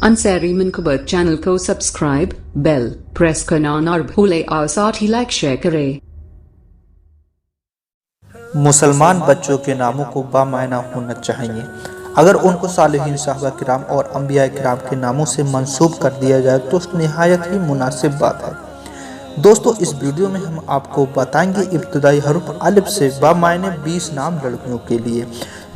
Ansari मनकबत channel को subscribe, bell press करना ना भूले और साथ ही लाइक शेयर करें। मुसलमान बच्चों के नामों को बामायना होना चाहिए। अगर उनको सालिहीन साहबा किराम और अंबिया किराम के नामों से मंसूब कर दिया जाए तो निहायत ही मुनासिब बात है। दोस्तों, इस वीडियो में हम आपको बताएंगे इब्तिदाई हरूफ अलिफ से बामायने 20 नाम लड़कियों के लिए।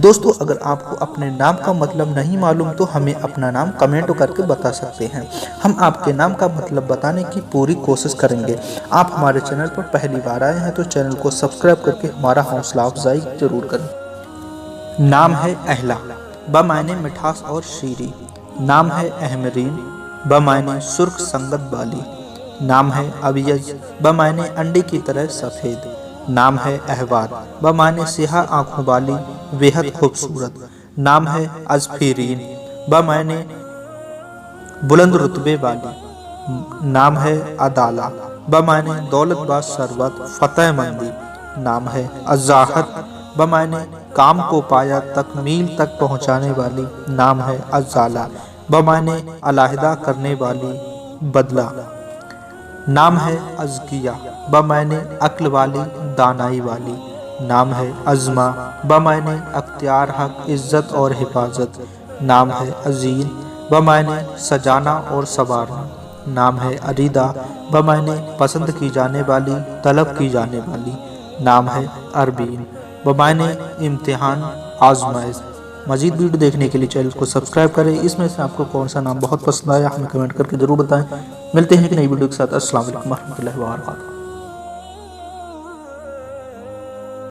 दोस्तों, अगर आपको अपने नाम का मतलब नहीं मालूम तो हमें अपना नाम कमेंट करके बता सकते हैं। हम आपके नाम का मतलब बताने की पूरी कोशिश करेंगे। आप हमारे चैनल पर पहली बार आए हैं तो चैनल को सब्सक्राइब करके हमारा हौसला अफजाई जरूर करें। नाम है अहला, बमायने मिठास और शीरी। नाम है अहमरीन, बमायने सुर्ख संगत वाली। नाम है अबियज, बमायने अंडे की तरह सफ़ेद। नाम है अहवार, बमायने सिहा आँखों वाली बेहद खूबसूरत। नाम है अजफीरीन, बमायने बुलंद रुतबे वाली। नाम है अदाला, बमायने दौलतबाज सरबत फतेहमंदी। नाम है अजाहत, बमायने काम को पाया तकमील तक पहुँचाने वाली। नाम है अजाला, बमायने अलहदा करने वाली बदला। नाम है अज़किया, बमायने अक्ल वाली दानाई वाली। नाम है अज़मा, बमायने अख्तियार हक इज़्ज़त और हिफाजत। नाम है अज़ीन, बमायने सजाना और संवारना। नाम है अरीदा, बमायने पसंद की जाने वाली तलब की जाने वाली। नाम है अरबीन, बमायने इम्तिहान आजमाइश। मज़ीद वीडियो देखने के लिए चैनल को सब्सक्राइब करें। इसमें से आपको कौन सा नाम बहुत पसंद आया हमें कमेंट करके ज़रूर बताएं। मिलते हैं एक नई वीडियो के साथ। अस्सलाम वालेकुम रहमतुल्लाहि व बरकातहू।